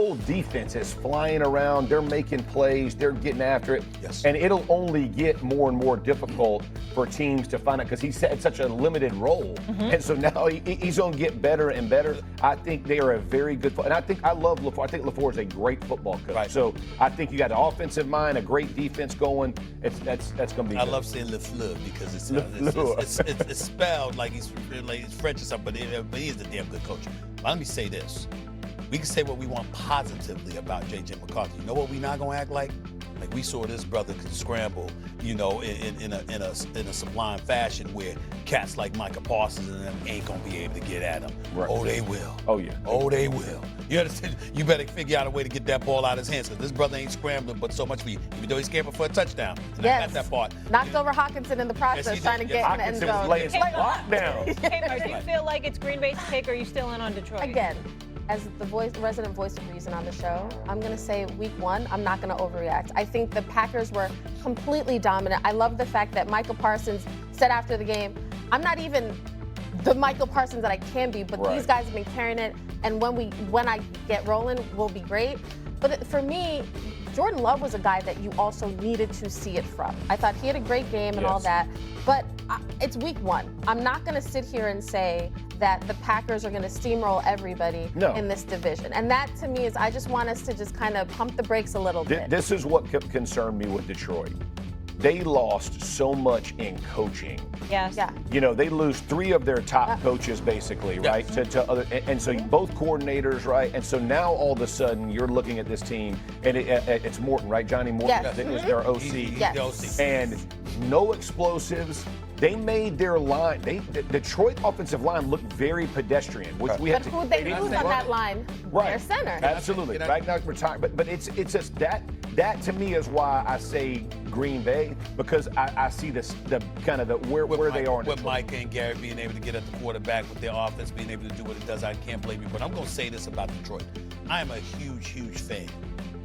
whole defense is flying around. They're making plays. They're getting after it. Yes. And it'll only get more and more difficult for teams to find out because he's had such a limited role. And so now he's going to get better and better. I think they are a very good – and I love LaFleur. I think LaFleur is a great football coach. Right. So I think you got an offensive mind, a great defense going. That's going to be I good. love saying LaFleur because it's spelled like he's French or something, but he's a damn good coach. But let me say this. We can say what we want positively about J.J. McCarthy. You know what we not going to act like? Like we saw this brother can scramble, in a sublime fashion where cats like Micah Parsons and them ain't going to be able to get at him. Right. Oh, they will. Oh, yeah. Oh, they will. You understand? You better figure out a way to get that ball out of his hands because this brother ain't scrambling but so much for you, even though he's scrambling for a touchdown. And I got that part. Knocked over Hawkinson in the process, trying to get in the end zone. Hawkinson was laying some lockdown. Taylor, do you feel like it's Green Bay's pick, or are you still in on Detroit? Again, as the resident voice of reason on the show, I'm going to say week one, I'm not going to overreact. I think the Packers were completely dominant. I love the fact that Micah Parsons said after the game, I'm not even the Micah Parsons that I can be, but these guys have been carrying it, and when I get rolling, we'll be great. But for me, Jordan Love was a guy that you also needed to see it from. I thought he had a great game and all that, but it's week one. I'm not going to sit here and say that the Packers are going to steamroll everybody in this division. And that, to me, is I just want us to just kind of pump the brakes a little bit. This is what concerned me with Detroit. They lost so much in coaching. Yes. Yeah. They lose 3 of their top coaches, basically, right? To other, and so both coordinators, right? And so now all of a sudden you're looking at this team, and it's Morton, right? Johnny Morton is their OC. He's the OC. And no explosives. They made their line. The Detroit offensive line looked very pedestrian, which we had to. But who they lose on that line? Right. Their center. Absolutely. Right now retired. But it's just that to me is why I say Green Bay, because I see the kind of where they are in with Micah and Gary being able to get at the quarterback, with their offense being able to do what it does. I can't blame you. But I'm going to say this about Detroit. I am a huge fan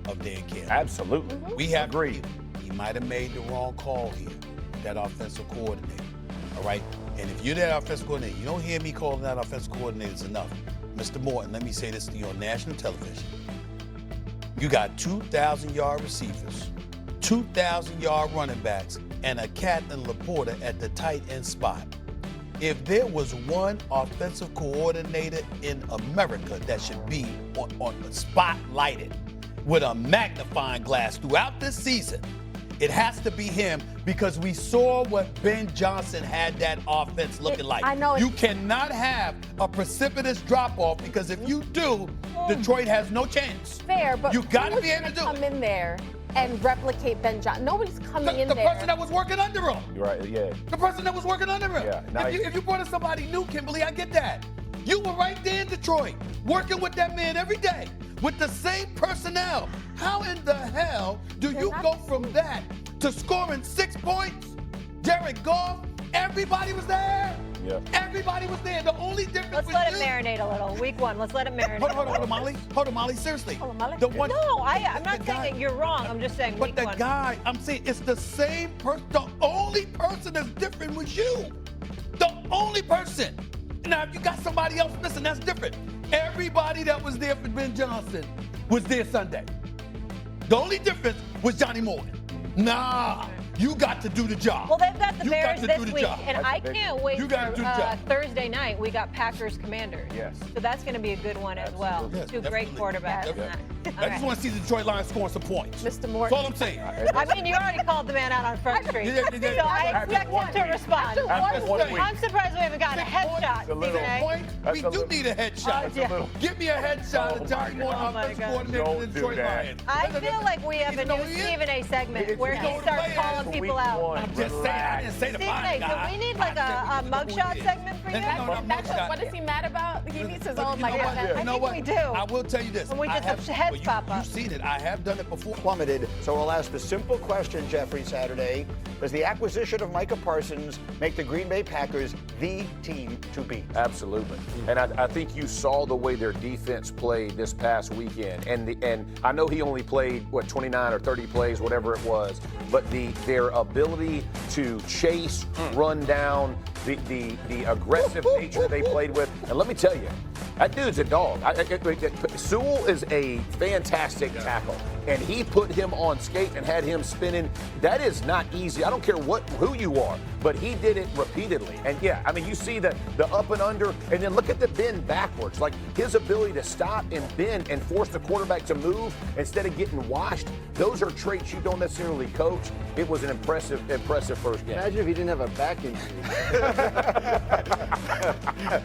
of Dan Campbell. Absolutely. We have agreed. He might have made the wrong call here, that offensive coordinator. All right? And if you're that offensive coordinator, you don't hear me calling that offensive coordinator enough. Mr. Morton, let me say this to you on national television. You got 2,000-yard receivers, 2,000-yard running backs, and a cat in Laporta at the tight end spot. If there was one offensive coordinator in America that should be on the spotlighted with a magnifying glass throughout this season, it has to be him, because we saw what Ben Johnson had that offense looking like. I know. You cannot have a precipitous drop-off, because if you do, Detroit has no chance. Fair, but you got to be able to do come it. in there and replicate Ben Johnson. Nobody's coming in The there. person that was working under him. Right, yeah. The person that was working under him. Yeah, nice. If you brought in somebody new, Kimberly, I get that. You were right there in Detroit, working with that man every day, with the same personnel. How in the hell do you go from that to scoring 6 points? Jared Goff, everybody was there. Yeah. Everybody was there. The only difference Let's was let it you. marinate a little. Week one, let's let it marinate. Hold on, Molly. Hold on, Molly. Seriously. Hold on, Molly. No, I'm not saying that you're wrong. I'm just saying But week the one. guy, I'm saying it's the same person. The only person that's different was you. The only person. Now, if you got somebody else missing, that's different. Everybody that was there for Ben Johnson was there Sunday. The only difference was Johnny Morton. Nah, you got to do the job. Well, they've got the You Bears got to this do the week, job. and I can't wait You gotta for do the job. Thursday night. We got Packers Commanders. Yes. So that's going to be a good one as well. Yes, Two great definitely. quarterbacks. Definitely. All I just want to see the Detroit Lions scoring some points. Mr. Morton. That's all I'm saying. I mean, you already called the man out on Front Street. Yeah. So I expect him to respond. After 1 week. I'm surprised we haven't gotten a headshot, It's a little Stephen A. Point. We do need a headshot. yeah. Give me a headshot of Johnny Morton, Oh, my offensive God. coordinator Don't of the do Detroit that. Lions. I feel like we have a Even though new he is. Stephen A. segment It's where he just starts week calling people one. out. I'm just saying, I didn't say the Stephen fine A., so guy. we need like a mugshot segment for you. No, not mugshot. What is he mad about? He needs his own You know like what? that. You know think what? we do. I will tell you this. When we I get the have- heads well, pop up. You've seen it. I have done it before. Plummeted. So we'll ask the simple question, Jeffrey, Saturday. Does the acquisition of Micah Parsons make the Green Bay Packers the team to beat? Absolutely. And I think you saw the way their defense played this past weekend. And I know he only played, 29 or 30 plays, whatever it was. But their ability to chase, run down, the aggressive nature they played with. And let me tell you, That dude's a dog. Sewell is a fantastic tackle, and he put him on skate and had him spinning. That is not easy. I don't care who you are, but he did it repeatedly. And yeah, I mean, you see the up and under, and then look at the bend backwards. Like his ability to stop and bend and force the quarterback to move instead of getting washed. Those are traits you don't necessarily coach. It was an impressive first game. Imagine if he didn't have a back injury.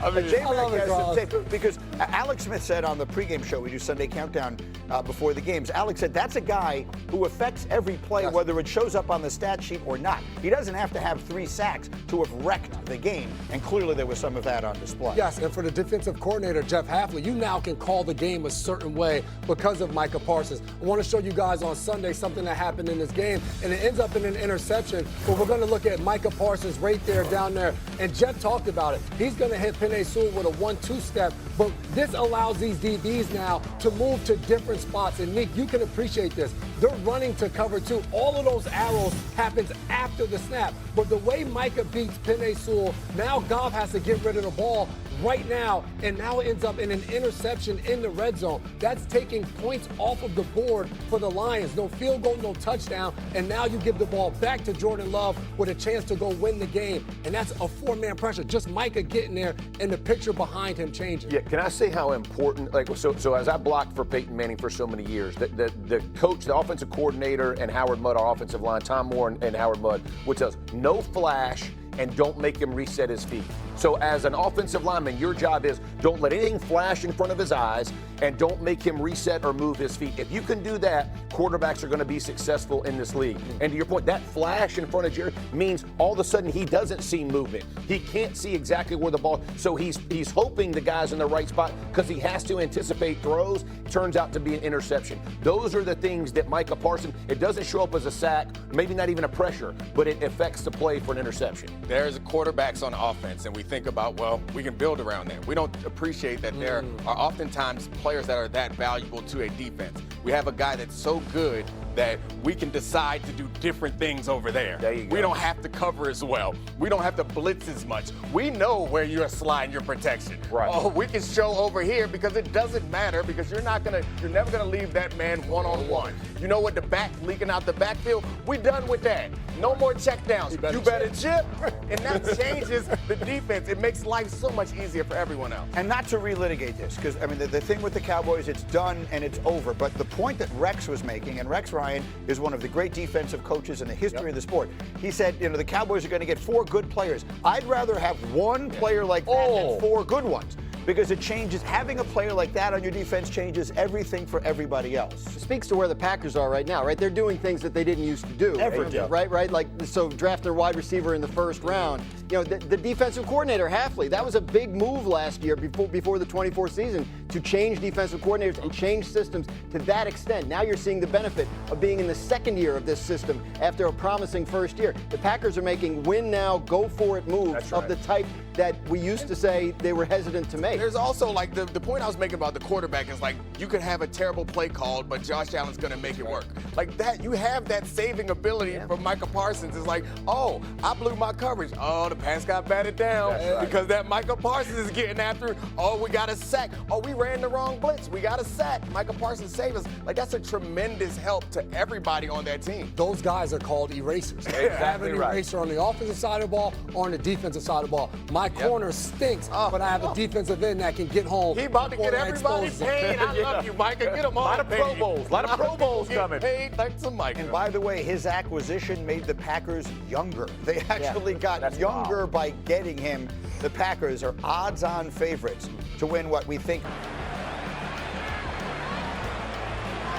I mean, J-Mac has some tape, because Alex Smith said on the pregame show, we do Sunday Countdown before the games, Alex said that's a guy who affects every play, whether it shows up on the stat sheet or not. He doesn't have to have 3 sacks to have wrecked the game, and clearly there was some of that on display. Yes, and for the defensive coordinator, Jeff Hafley, you now can call the game a certain way because of Micah Parsons. I want to show you guys on Sunday something that happened in this game, and it ends up in an interception, but we're going to look at Micah Parsons right there, down there, and Jeff talked about it. He's going to hit Penei Sewell with a 1-2 step, but this allows these DBs now to move to different spots, and Nick, you can appreciate this. They're running to cover 2. All of those arrows happens after the snap, but the way Micah beats Penei Sewell, now Goff has to get rid of the ball right now, and now it ends up in an interception in the red zone. That's taking points off of the board for the Lions. No field goal, no touchdown, and now you give the ball back to Jordan Love with a chance to go win the game, and that's a 4-man pressure. Just Micah getting there and the picture behind him changing. Yeah, can I say how important, so as I blocked for Peyton Manning for so many years, the coach, the offensive coordinator, and Howard Mudd, our offensive line, Tom Moore and Howard Mudd, would tell us, no flash and don't make him reset his feet. So as an offensive lineman, your job is don't let anything flash in front of his eyes and don't make him reset or move his feet. If you can do that, quarterbacks are going to be successful in this league. And to your point, that flash in front of Jerry means all of a sudden he doesn't see movement. He can't see exactly where the ball, so he's hoping the guy's in the right spot because he has to anticipate throws. Turns out to be an interception. Those are the things that Micah Parsons, it doesn't show up as a sack, maybe not even a pressure, but it affects the play for an interception. There's quarterbacks on offense, and we think about, well, we can build around them. We don't appreciate that there are oftentimes players that are that valuable to a defense. We have a guy that's so good that we can decide to do different things over there. There you go. We don't have to cover as well. We don't have to blitz as much. We know where you're sliding your protection. Right. Oh, we can show over here because it doesn't matter because you're never gonna leave that man one-on-one. You know what, the back leaking out the backfield, we done with that. No more check downs. You better chip. And that changes the defense. It makes life so much easier for everyone else. And not to relitigate this, because, I mean, the thing with the Cowboys, it's done and it's over. But the point that Rex was making, and Rex Ryan is one of the great defensive coaches in the history of the sport. He said, the Cowboys are going to get 4 good players. I'd rather have 1 player like that than 4 good ones. Because it changes, having a player like that on your defense changes everything for everybody else. It speaks to where the Packers are right now, right? They're doing things that they didn't used to do. Ever do. Right? Like, so draft their wide receiver in the first round. The defensive coordinator, Hafley, that was a big move last year before the 24 season to change defensive coordinators and change systems to that extent. Now you're seeing the benefit of being in the second year of this system after a promising first year. The Packers are making win now, go for it moves of the type that we used to say they were hesitant to make. There's also, like, the point I was making about the quarterback is, like, you could have a terrible play called, but Josh Allen's going to make it work. Like that, you have that saving ability from Micah Parsons. It's like, oh, I blew my coverage. Oh, the pass got batted down because that Micah Parsons is getting after. Oh, we got a sack. Oh, we ran the wrong blitz. We got a sack. Micah Parsons saved us. Like, that's a tremendous help to everybody on that team. Those guys are called erasers. Have an eraser on the offensive side of the ball or on the defensive side of the ball. My corner stinks, but I have a defensive end that can get home. He about to get everybody paid. I love you, Micah. Get him on. A lot of Pro Bowls. A lot of Pro Bowls coming. Paid thanks to Micah. And by the way, his acquisition made the Packers younger. They actually got younger by getting him. The Packers are odds-on favorites to win what we think.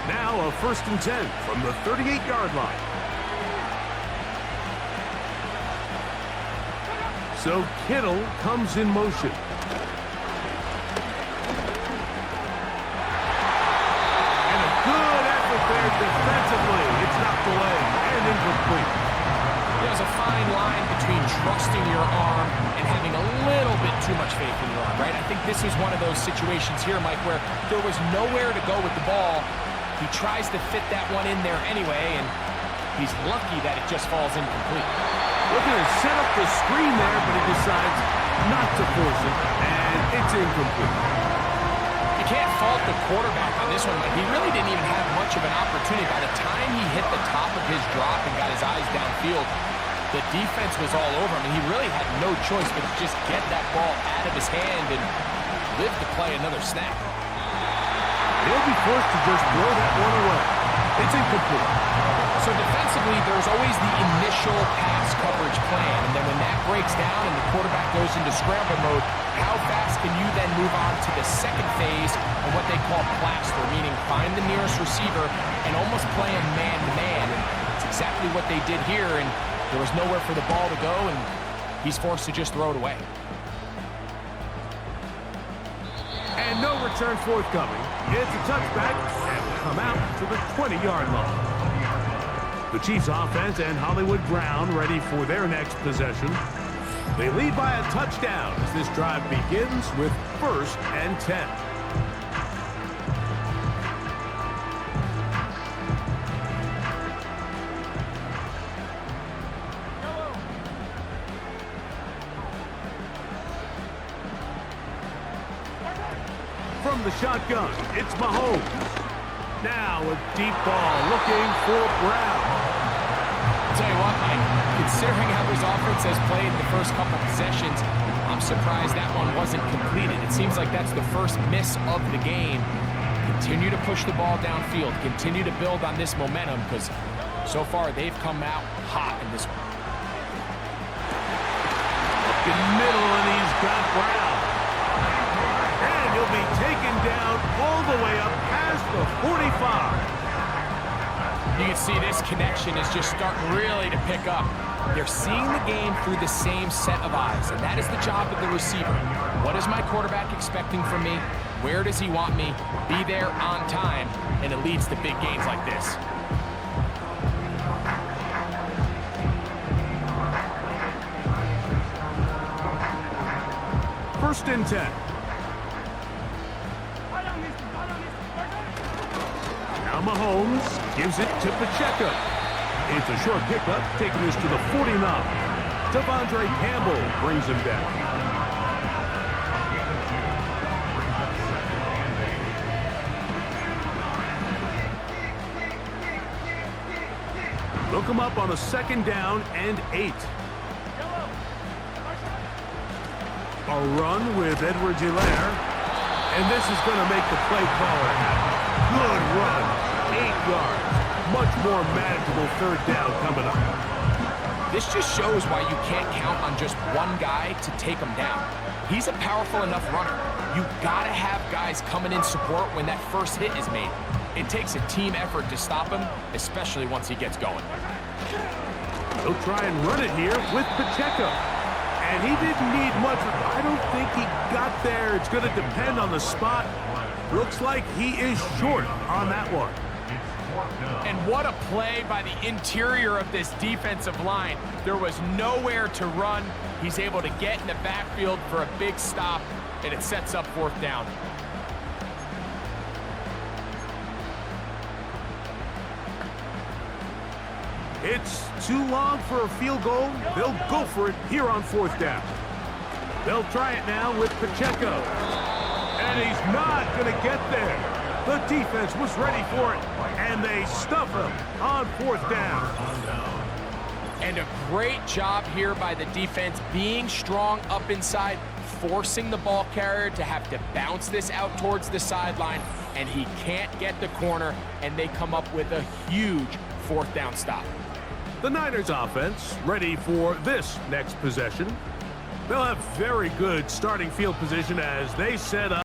Now a 1st and 10 from the 38-yard line. So Kittle comes in motion. And a good effort there defensively. It's knocked away and incomplete. There's a fine line between trusting your arm and having a little bit too much faith in your arm, right? I think this is one of those situations here, Mike, where there was nowhere to go with the ball. He tries to fit that one in there anyway, and he's lucky that it just falls incomplete. Looking to set up the screen there, but he decides not to force it, and it's incomplete. can't fault the quarterback on this one, but he really didn't even have much of an opportunity. By the time he hit the top of his drop and got his eyes downfield, the defense was all over him, and he really had no choice but to just get that ball out of his hand and live to play another snap. He'll be forced to just throw that one away. It's incomplete. So defensively, there's always the initial pass coverage plan, and then when that breaks down and the quarterback goes into scramble mode, how fast can you then move on to the second phase of what they call plaster, meaning find the nearest receiver and almost play him man-to-man. And it's exactly what they did here, and there was nowhere for the ball to go, and he's forced to just throw it away. And no return forthcoming. It's a touchback and will come out to the 20-yard line. The Chiefs offense and Hollywood Brown ready for their next possession. They lead by a touchdown as this drive begins with 1st and 10. From the shotgun, it's Mahomes. Now a deep ball looking for Brown. I'll tell you what, Mike, considering how this offense has played the first couple possessions, I'm surprised that one wasn't completed. It seems like that's the first miss of the game. Continue to push the ball downfield. Continue to build on this momentum because so far they've come out hot in this one. Up in the middle, and he's got Brown. And he'll be taken down all the way up past the 45. You can see this connection is just starting really to pick up. They're seeing the game through the same set of eyes, and that is the job of the receiver. What is my quarterback expecting from me? Where does he want me? Be there on time, and it leads to big gains like this. First and 10. Now Mahomes gives it to Pacheco. It's a short pickup, taking us to the 49. Devondre Campbell brings him down. Look him up on a 2nd down and 8. A run with Edwards-Helaire. And this is going to make the play caller happy. Good run. 8 yards. Much more manageable 3rd down coming up. This just shows why you can't count on just one guy to take him down. He's a powerful enough runner. You gotta have guys coming in support when that first hit is made. It takes a team effort to stop him, especially once he gets going. He'll try and run it here with Pacheco. And he didn't need much. I don't think he got there. It's going to depend on the spot. Looks like he is short on that one. And what a play by the interior of this defensive line. There was nowhere to run. He's able to get in the backfield for a big stop, and it sets up 4th down. It's too long for a field goal. They'll go for it here on 4th down. They'll try it now with Pacheco. And he's not going to get there. The defense was ready for it, and they stuff him on 4th down. And a great job here by the defense, being strong up inside, forcing the ball carrier to have to bounce this out towards the sideline, and he can't get the corner, and they come up with a huge 4th down stop. The Niners offense ready for this next possession. They'll have very good starting field position as they set up.